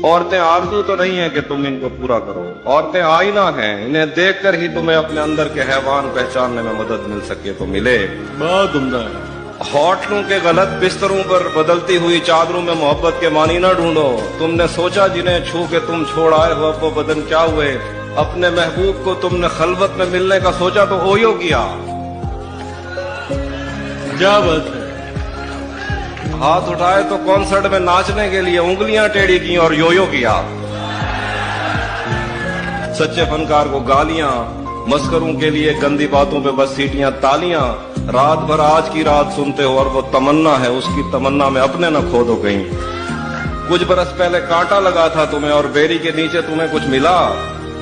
औरतें आरज़ू तो नहीं है कि तुम इनको पूरा करो, औरतें आईना हैं, इन्हें देखकर ही तुम्हें अपने अंदर के हैवान पहचानने में मदद मिल सके तो मिले। बहुत उम्दा है। होठों के गलत बिस्तरों पर बदलती हुई चादरों में मोहब्बत के मानी ना ढूंढो। तुमने सोचा जिन्हें छू के तुम छोड़ आए हो अब वो बदन क्या हुए। अपने महबूब को तुमने खलवत में मिलने का सोचा तो ओयो किया। क्या बात है। हाथ उठाए तो कॉन्सर्ट में नाचने के लिए उंगलियां टेढ़ी की और योयो किया। सच्चे फनकार को गालियां, मस्करों के लिए गंदी बातों पे बस सीटियां तालियां। रात भर आज की रात सुनते हो और वो तमन्ना है, उसकी तमन्ना में अपने न खो दो कहीं। कुछ बरस पहले कांटा लगा था तुम्हें और बेरी के नीचे तुम्हें कुछ मिला।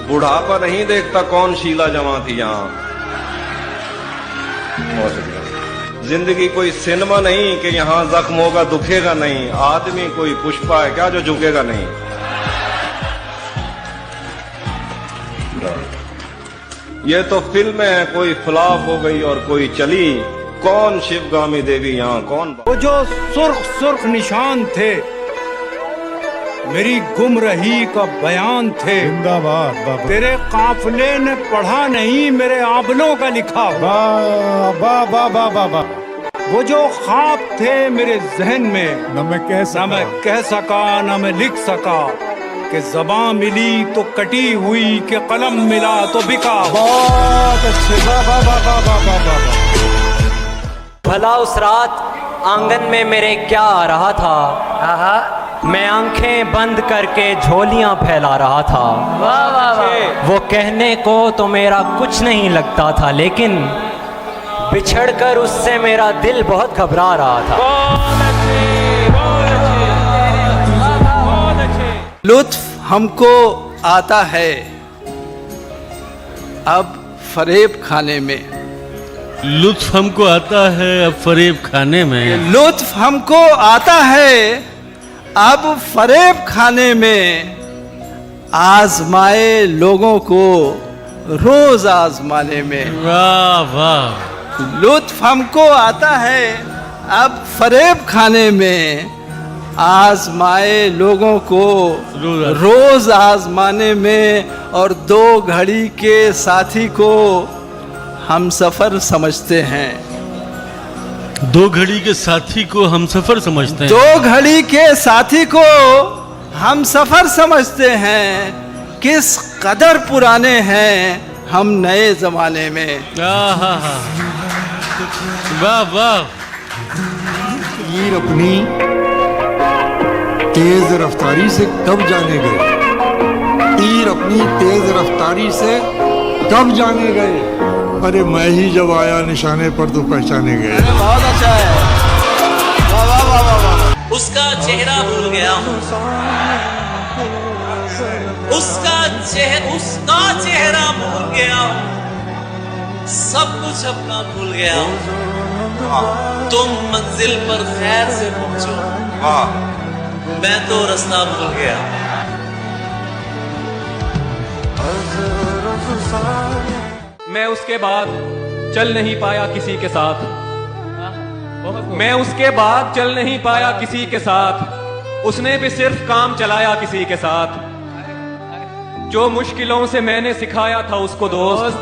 बुढ़ापा नहीं देखता कौन शीला जमा थी यहाँ। जिंदगी कोई सिनेमा नहीं कि यहाँ जख्म होगा दुखेगा नहीं। आदमी कोई पुष्पा है क्या जो झुकेगा नहीं। ये तो फिल्म है, कोई फ्लॉप हो गई और कोई चली। कौन शिवगामी देवी यहाँ कौन। वो जो सुर्ख सुर्ख निशान थे मेरी गुमरही का बयान थे। जिंदाबाद बाबा। तेरे काफिले ने पढ़ा नहीं मेरे आबलों का लिखा। वाह वाह वाह वाह वाह। वो जो ख्वाब थे मेरे जहन में न मैं कह सका न मैं लिख सका। कि ज़बां मिली तो कटी हुई, कि कलम मिला तो बिका। बहुत अच्छे। वाह वाह वाह वाह वाह वाह वाह। भला उस रात आंगन में मेरे क्या आ रहा था। मैं आंखें बंद करके झोलियां फैला रहा था। वाह वाह वाह। वो कहने को तो मेरा कुछ नहीं लगता था, लेकिन बिछड़कर उससे मेरा दिल बहुत घबरा रहा था। लुत्फ हमको आता है अब फरेब खाने में। लुत्फ हमको आता है अब फरेब खाने में। लुत्फ हमको आता है अब फरेब खाने में। आजमाए लोगों को रोज आजमाने में। वाह वाह। लुत्फ हमको आता है अब फरेब खाने में। आजमाए लोगों को रोज आजमाने में। और दो घड़ी के साथी को हम सफर समझते हैं। दो घड़ी के साथी को हम सफर समझते हैं। दो घड़ी के साथी को हम सफर समझते हैं। किस कदर पुराने हैं हम नए जमाने में। वाह वाह। तीर अपनी तेज रफ्तारी से कब जाने गए। तीर अपनी तेज रफ्तारी से कब जाने गए। अरे मैं ही जब आया निशाने पर तो पहचाने गए। बहुत अच्छा है। वाह वाह वाह वाह वाह। उसका चेहरा भूल गया हूँ। उसका चेहरा भूल गया हूँ। सब कुछ अपना भूल गया हूँ। तुम मंजिल पर खैर से पहुंचो। मैं तो रास्ता भूल गया। मैं उसके बाद चल नहीं पाया किसी के साथ। मैं उसके बाद चल नहीं पाया किसी के साथ। उसने भी सिर्फ काम चलाया किसी के साथ। जो मुश्किलों से मैंने सिखाया था उसको दोस्त।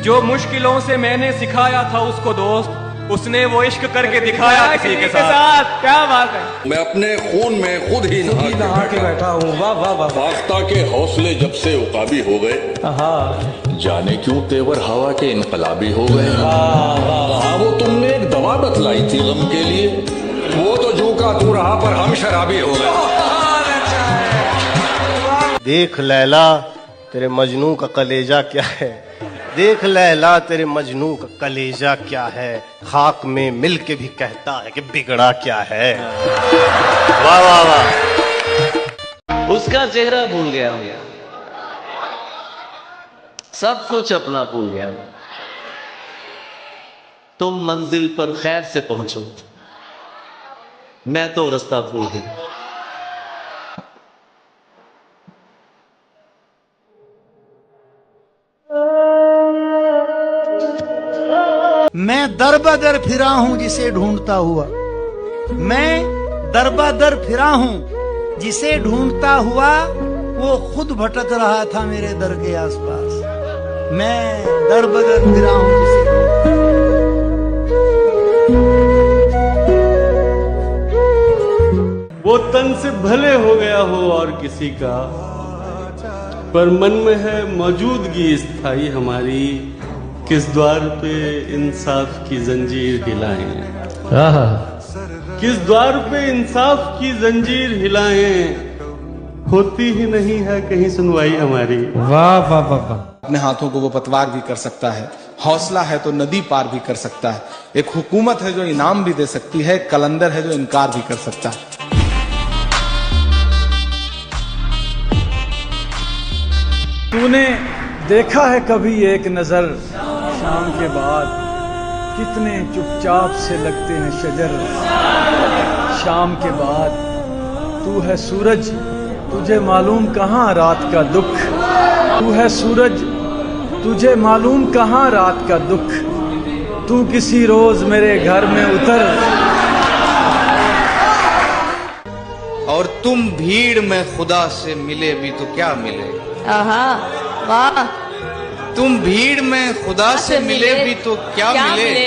जो मुश्किलों से मैंने सिखाया था उसको दोस्त। उसने वो इश्क करके दिखाया किसी के साथ। क्या बात है। मैं अपने खून में खुद ही नहा के बैठा हूँ। वाह वाह वाह। फाख्ता के हौसले जब से उकाबी हो गए। जाने क्यों तेवर हवा के इनकलाबी हो गए। हाँ वो तुमने एक दवा बतलाई थी गम के लिए। वो तो जू का तू रहा पर हम शराबी हो गए। देख लैला तेरे मजनू का कलेजा क्या है। देख लैला तेरे मजनू का कलेजा क्या है। खाक में मिल के भी कहता है कि बिगड़ा क्या है। वाह वाह वाह। उसका चेहरा भूल गया हूँ। सब कुछ अपना भूल गया हूँ। तुम मंजिल पर खैर से पहुंचो। मैं तो रास्ता भूल गया। मैं दर बदर फिरा हूं जिसे ढूंढता हुआ। मैं दर बदर फिरा हूं जिसे ढूंढता हुआ वो खुद भटक रहा था मेरे दर के आसपास। मैं दर बदर फिरा हूं जिसे वो तन से भले हो गया हो और किसी का, पर मन में है मौजूदगी स्थाई हमारी। किस द्वार पे इंसाफ की जंजीर हिलाएं, किस द्वार पे इंसाफ की जंजीर हिलाएं, होती ही नहीं है कहीं सुनवाई हमारी। वाह वाह वाह वाह। अपने हाथों को वो पतवार भी कर सकता है, हौसला है तो नदी पार भी कर सकता है। एक हुकूमत है जो इनाम भी दे सकती है, कलंदर है जो इनकार भी कर सकता है। तूने देखा है कभी एक नजर शाम के बाद, कितने चुपचाप से लगते हैं शजर शाम के बाद। तू है सूरज, तुझे मालूम कहाँ रात का दुख। तू है सूरज, तुझे मालूम कहाँ रात का दुख। तू किसी रोज मेरे घर में उतर। और तुम भीड़ में खुदा से मिले भी तो क्या मिले। आहा, वाह। तुम भीड़ में खुदा से मिले भी तो क्या मिले,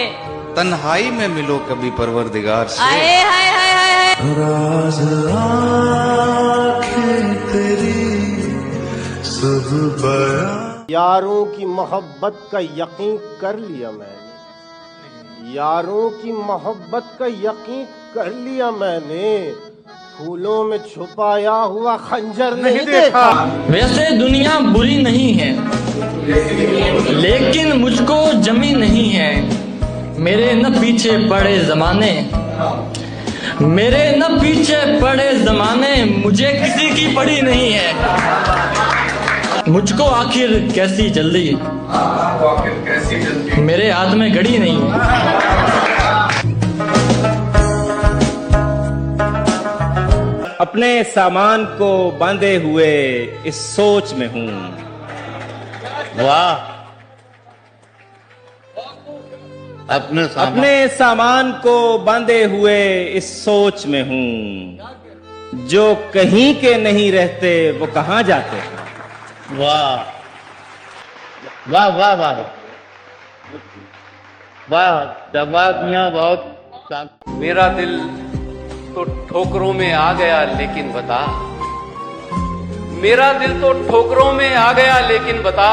तन्हाई में मिलो कभी परवरदिगार से। आए हाय हाय हाय। राज आँखें तेरी सब बयां। यारों की मोहब्बत का यकीन कर लिया मैंने, यारों की मोहब्बत का यकीन कर लिया मैंने। फूलों में छुपाया हुआ खंजर नहीं देखा। वैसे दुनिया बुरी नहीं है, लेकिन मुझको जमी नहीं है। मेरे न पीछे पड़े जमाने, मेरे न पीछे पड़े जमाने, मुझे किसी की पड़ी नहीं है। मुझको आखिर कैसी जल्दी, मेरे हाथ में घड़ी नहीं है। अपने सामान को बांधे हुए इस सोच में हूं। वाह। अपने सामान को बांधे हुए इस सोच में हूं। जो कहीं के नहीं रहते वो कहां जाते हैं। वाह वाह वाह वाह वाह। दिमाग में बहुत। मेरा दिल तो ठोकरों में आ गया लेकिन बता, मेरा दिल तो ठोकरों में आ गया लेकिन बता,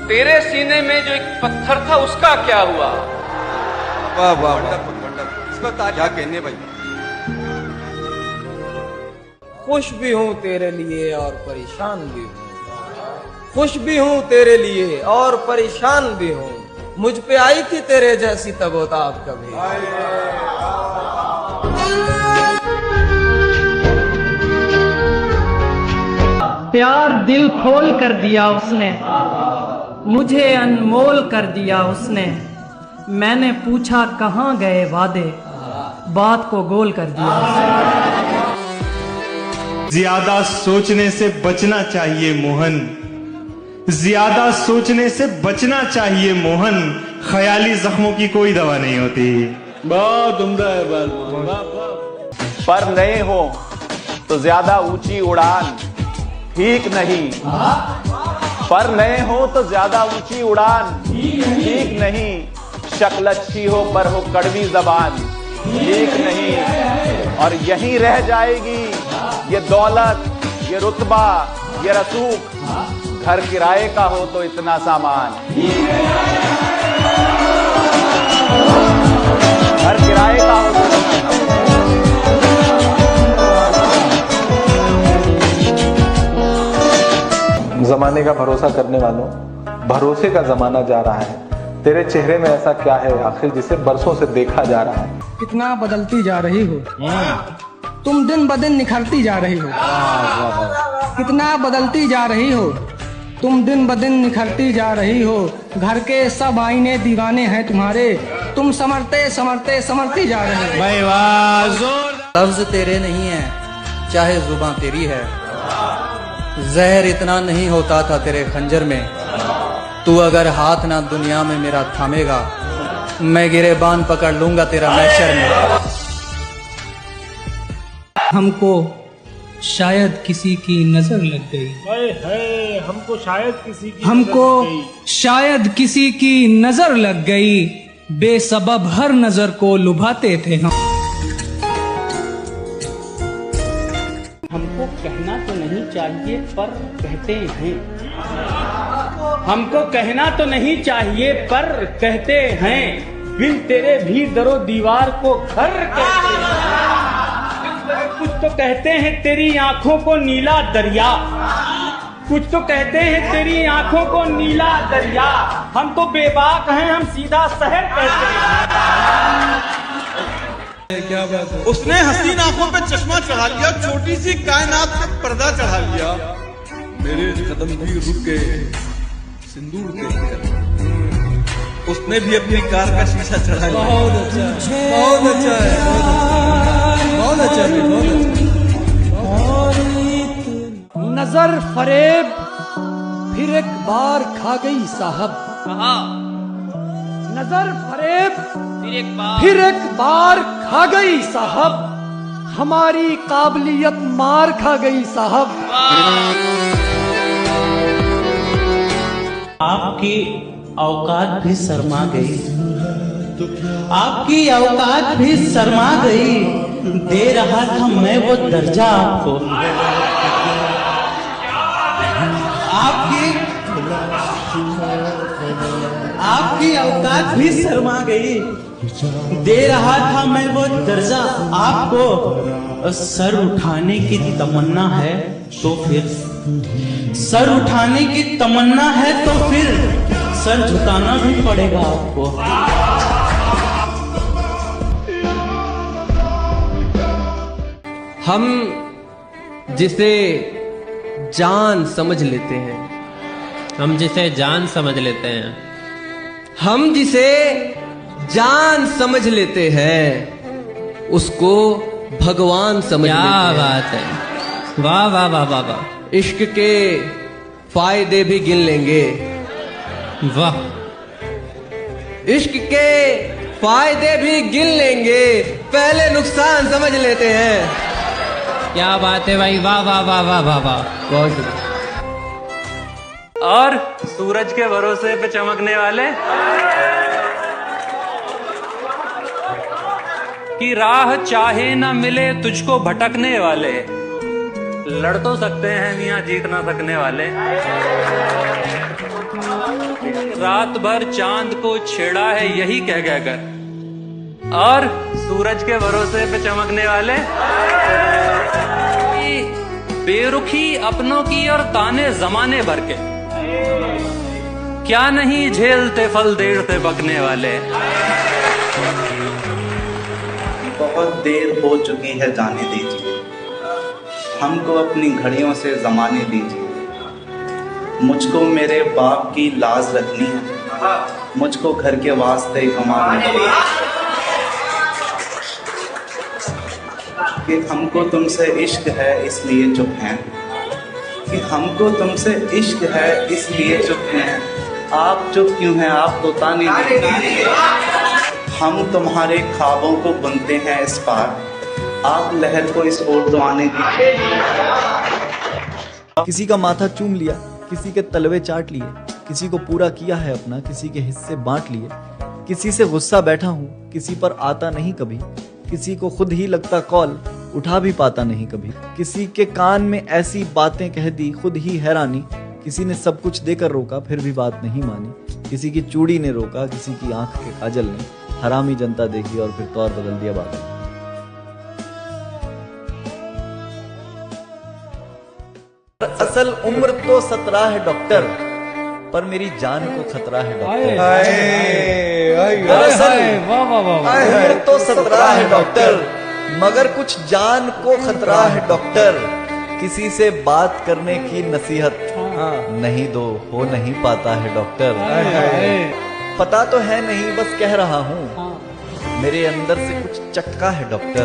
तेरे सीने में जो एक पत्थर था उसका क्या हुआ। वाह वाह वंडरफुल। क्या कहने भाई। खुश भी हूँ तेरे लिए और परेशान भी हूँ, खुश भी हूँ तेरे लिए और परेशान भी हूँ। मुझ पे आई थी तेरे जैसी तबोताब कभी। प्यार दिल खोल कर दिया उसने, मुझे अनमोल कर दिया उसने। मैंने पूछा कहाँ गए वादे, बात को गोल कर दिया उसने। ज्यादा सोचने से बचना चाहिए मोहन, ज्यादा सोचने से बचना चाहिए मोहन। ख्याली जख्मों की कोई दवा नहीं होती। बहुत उम्दा है बात। पर नए हो तो ज्यादा ऊंची उड़ान ठीक नहीं, पर नए हो तो ज्यादा ऊंची उड़ान ठीक नहीं। शक्ल अच्छी हो पर हो कड़वी जबान ठीक नहीं। और यहीं रह जाएगी ये दौलत, ये रुतबा, ये रसूख। घर किराए का हो तो इतना सामान, घर किराए का हो तो जमाने का भरोसा करने वालों, भरोसे का जमाना जा रहा है। तेरे चेहरे में ऐसा क्या है आखिर जिसे बरसों से देखा जा रहा है। कितना बदलती जा रही हो तुम, दिन ब दिन निखरती जा रही हो। कितना बदलती जा रही हो तुम, दिन ब दिन निखरती जा रही हो। घर के सब आईने दीवाने हैं तुम्हारे, तुम समरते समरते समरती जा रही हो। लफ्ज तेरे नहीं है चाहे जुबान तेरी है, जहर इतना नहीं होता था तेरे खंजर में। तू अगर हाथ ना दुनिया में मेरा थामेगा, मैं गिरेबान पकड़ लूंगा तेरा महशर में। हमको शायद किसी की नजर लग गई। हमको शायद किसी की हमको शायद किसी की नजर लग गई, बेसबब हर नजर को लुभाते थे हम। हमको कहना तो नहीं चाहिए पर कहते हैं, हमको कहना तो नहीं चाहिए पर कहते हैं, बिन तेरे भी दरो दीवार को घर कहते हैं। कुछ तो कहते हैं तेरी आंखों को नीला दरिया, कुछ तो कहते हैं तेरी आंखों को नीला दरिया, हम तो बेबाक हैं, हम सीधा शहर कहते हैं। क्या बात है? उसने हसीन आंखों पे चश्मा चढ़ा लिया, छोटी सी कायनात पे पर्दा चढ़ा लिया, मेरे कदम भी रुक गए सिंदूर देखकर। उसने भी अपनी कार का शीशा चढ़ा लिया। बहुत अच्छा है, बहुत अच्छा है, बहुत अच्छा है, बहुत अच्छा। नजर फरेब फिर एक बार खा गई साहब, नजर फरेब फिर एक बार खा गई साहब, हमारी काबिलियत मार खा गई साहब। आपकी औकात भी शर्मा गई, आपकी औकात भी शर्मा गई, दे रहा था मैं वो दर्जा आपको। आपकी औकात भी शर्मा गई, दे रहा था मैं वो दर्जा आपको। सर उठाने की तमन्ना है तो फिर, सर उठाने की तमन्ना है तो फिर सर झुकाना भी पड़ेगा आपको। हम जिसे जान समझ लेते हैं, हम जिसे जान समझ लेते हैं, हम जिसे जान समझ लेते हैं, उसको भगवान समझ लेते हैं। क्या बात है, वाह वाह वाह वाह वाह। इश्क के फायदे भी गिन लेंगे, वाह। इश्क के फायदे भी गिन लेंगे, पहले नुकसान समझ लेते हैं। क्या बात है भाई, वाह वाह वाह वाह वाह वाह। बहुत शुक्रिया। और सूरज के भरोसे पे चमकने वाले, कि राह चाहे ना मिले तुझको भटकने वाले, लड़ तो सकते हैं मियां जीत ना सकने वाले। रात भर चांद को छेड़ा है यही कह कहकर, और सूरज के भरोसे पे चमकने वाले, बेरुखी अपनों की और ताने जमाने भर के, क्या नहीं झेलते फल देर से पकने वाले। बहुत देर हो चुकी है, जाने दीजिए हमको अपनी घड़ियों से जमाने दीजिए। मुझको मेरे बाप की लाज रखनी है, मुझको घर के वास्ते कमाने कि हमको तुमसे इश्क है इसलिए चुप हैं, कि हमको तुमसे इश्क है इसलिए चुप हैं। आप चुप क्यों हैं, आप तो ताने दीजिए। हम तुम्हारे ख्वाबों को बुनते हैं इस पार, आप लहर को इस ओर तो आने दीजिए। किसी का माथा चूम लिया, किसी के तलवे चाट लिए, किसी को पूरा किया है अपना, किसी के हिस्से बांट लिए। किसी से गुस्सा बैठा हूँ, किसी पर आता नहीं कभी, किसी को खुद ही लगता कॉल, उठा भी पाता नहीं कभी। किसी के कान में ऐसी बातें कह दी, खुद ही हैरानी। किसी ने सब कुछ देकर रोका, फिर भी बात नहीं मानी। किसी की चूड़ी ने रोका, किसी की आंख के काजल ने। हरामी जनता देखी और फिर तौर बदल दिया बात। असल उम्र तो 17 है डॉक्टर, पर मेरी जान को खतरा है डॉक्टर। उम्र तो 17 है डॉक्टर, मगर कुछ जान को खतरा है डॉक्टर। किसी से बात करने की नसीहत नहीं दो, हो नहीं पाता है डॉक्टर। पता तो है नहीं, बस कह रहा हूँ, मेरे अंदर से कुछ चटका है डॉक्टर।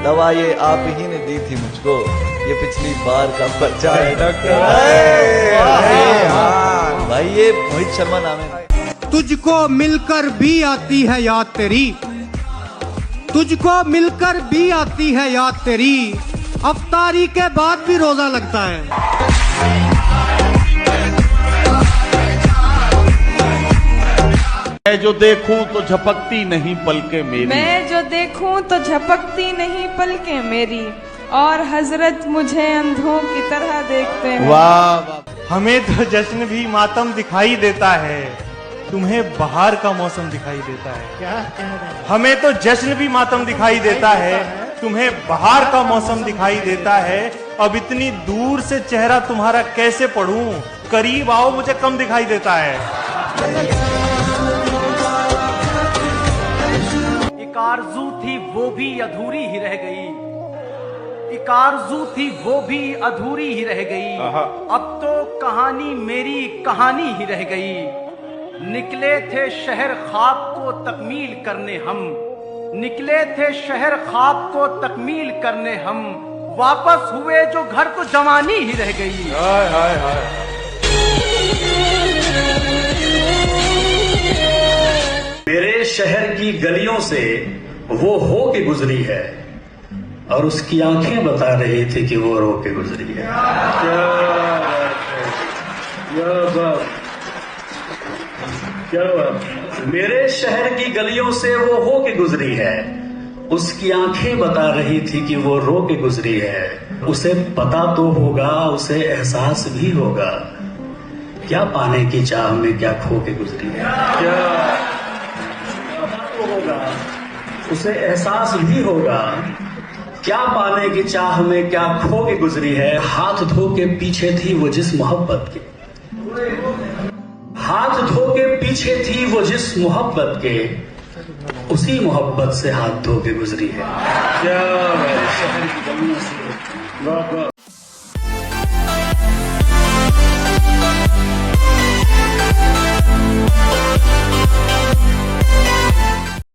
दवा ये आप ही ने दी थी मुझको, ये पिछली बार का बच्चा है डॉक्टर। भाई ये मोहित शर्मा नाम है। तुझको मिलकर भी आती है याद तेरी, तुझको मिलकर भी आती है याद तेरी, अफ्तारी के बाद भी रोजा लगता है। मैं जो देखूं तो झपकती नहीं पलके मेरी, मैं जो देखूं तो झपकती नहीं पलके मेरी, और हजरत मुझे अंधों की तरह देखते हैं। वाह वाह। हमें तो जश्न भी मातम दिखाई देता है, तुम्हें बाहर का मौसम दिखाई देता है। क्या हमें तो जश्न भी मातम दिखाई देता है, तुम्हें बाहर का मौसम दिखाई देता है। अब इतनी दूर से चेहरा तुम्हारा कैसे पढ़ूं, करीब आओ मुझे कम दिखाई देता है। एक आरज़ू थी वो भी अधूरी ही रह गई, एक आरज़ू थी वो भी अधूरी ही रह गई। अब तो कहानी मेरी कहानी ही रह गई। निकले थे शहर ख्वाब को तकमील करने हम, निकले थे शहर ख्वाब को तकमील करने हम, वापस हुए जो घर तो जवानी ही रह गई। हाय हाय हाय। मेरे शहर की गलियों से वो हो के गुजरी है, और उसकी आंखें बता रही थी कि वो रो के गुजरी है। क्या बात। मेरे शहर की गलियों से वो हो के गुजरी है, उसकी आंखें बता रही थी कि वो रो के गुजरी है। उसे पता तो होगा, उसे एहसास भी होगा, क्या पाने की चाह में क्या खो के गुजरी है। क्या पता तो होगा, उसे एहसास भी होगा, क्या पाने की चाह में क्या खो के गुजरी है। हाथ धो के पीछे थी वो जिस मोहब्बत के, हाथ धो के पीछे थी वो जिस मोहब्बत के, उसी मोहब्बत से हाथ धो के गुजरी है। क्या शहर की गलियों से